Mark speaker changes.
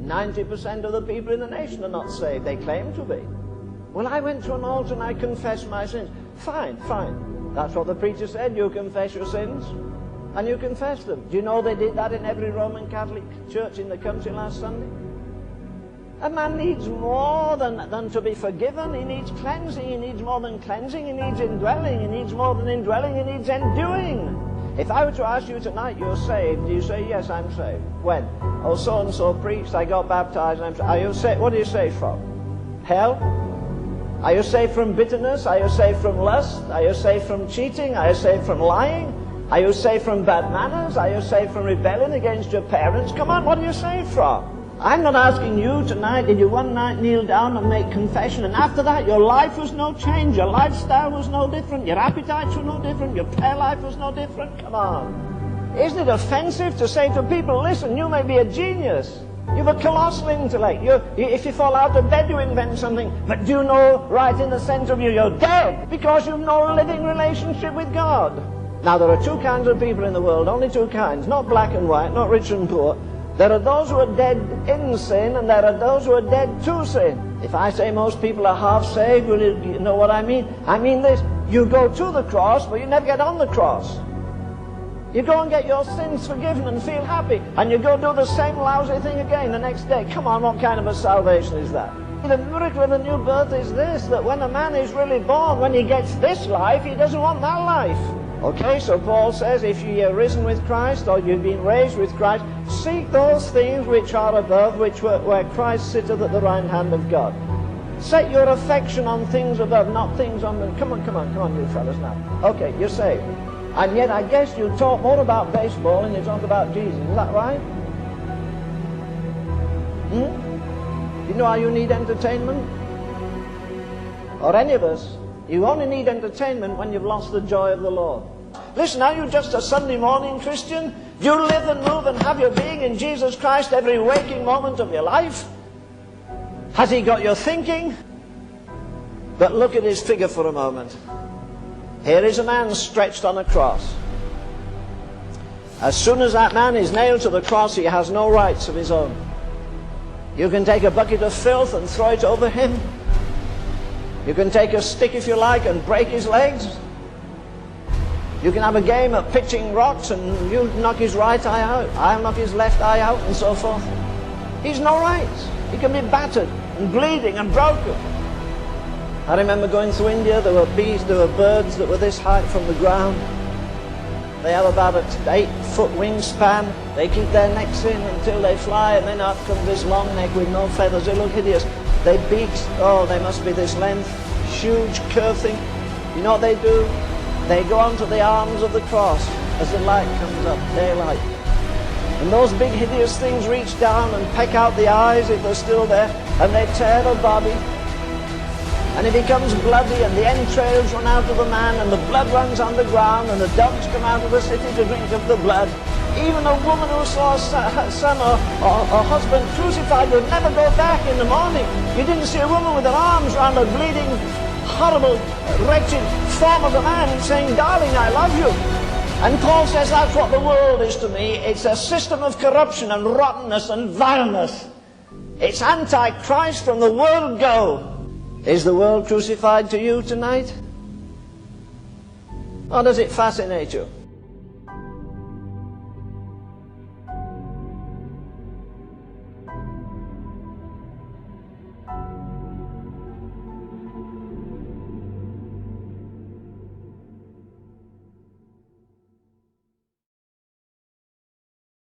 Speaker 1: 90% of the people in the nation are not saved. They claim to be. Well, I went to an altar and I confessed my sins. Fine. That's what the preacher said. You confess your sins and you confess them. Do you know they did that in every Roman Catholic church in the country last Sunday? A man needs more than to be forgiven. He needs cleansing. He needs more than cleansing. He needs indwelling. He needs more than indwelling. He needs enduing. If I were to ask you tonight, you're saved, do you say, yes, I'm saved? When? Oh, so-and-so preached, I got baptized, and are you saved? What are you saved from? Hell? Are you saved from bitterness? Are you saved from lust? Are you saved from cheating? Are you saved from lying? Are you saved from bad manners? Are you saved from rebelling against your parents? Come on, what are you saved from? I'm not asking you tonight, did you one night kneel down and make confession, and after that your life was no change, your lifestyle was no different, your appetites were no different, your prayer life was no different? Come on. Isn't it offensive to say to people, listen, you may be a genius, you have a colossal intellect, if you fall out of bed you invent something, but do you know right in the center of you you're dead because you've no living relationship with God? Now there are two kinds of people in the world, only two kinds, not black and white, not rich and poor. There are those who are dead in sin, and there are those who are dead to sin. If I say most people are half saved, will you know what I mean? I mean this, you go to the cross, but you never get on the cross. You go and get your sins forgiven and feel happy, and you go do the same lousy thing again the next day. Come on, what kind of a salvation is that? The miracle of the new birth is this, that when a man is really born, when he gets this life, he doesn't want that life. Okay, so Paul says, if ye are risen with Christ, or you've been raised with Christ, seek those things which are above, where Christ sitteth at the right hand of God. Set your affection on things above, not things on the... Come on, you fellas now. Okay, you're saved. And yet I guess you talk more about baseball than you talk about Jesus. Is that right? You know how you need entertainment? Or any of us. You only need entertainment when you've lost the joy of the Lord. Listen, are you just a Sunday morning Christian? Do you live and move and have your being in Jesus Christ every waking moment of your life? Has He got your thinking? But look at His figure for a moment. Here is a man stretched on a cross. As soon as that man is nailed to the cross, he has no rights of his own. You can take a bucket of filth and throw it over him. You can take a stick, if you like, and break his legs. You can have a game of pitching rocks and you knock his right eye out, I'll knock his left eye out, and so forth. He's no rights. He can be battered and bleeding and broken. I remember going to India, there were birds that were this height from the ground. They have about an 8-foot wingspan. They keep their necks in until they fly, and then out comes this long neck with no feathers. They look hideous. Their beaks, oh, they must be this length, huge curved thing. You know what they do? They go onto the arms of the cross as the light comes up, daylight. And those big hideous things reach down and peck out the eyes if they're still there, and they tear the body. And it becomes bloody, and the entrails run out of the man, and the blood runs on the ground, and the dogs come out of the city to drink of the blood. Even a woman who saw her son or husband crucified would never go back in the morning. You didn't see a woman with her arms around a bleeding, horrible, wretched form of a man saying, darling, I love you. And Paul says that's what the world is to me. It's a system of corruption and rottenness and vileness. It's anti-Christ from the world go. Is the world crucified to you tonight? Or does it fascinate you?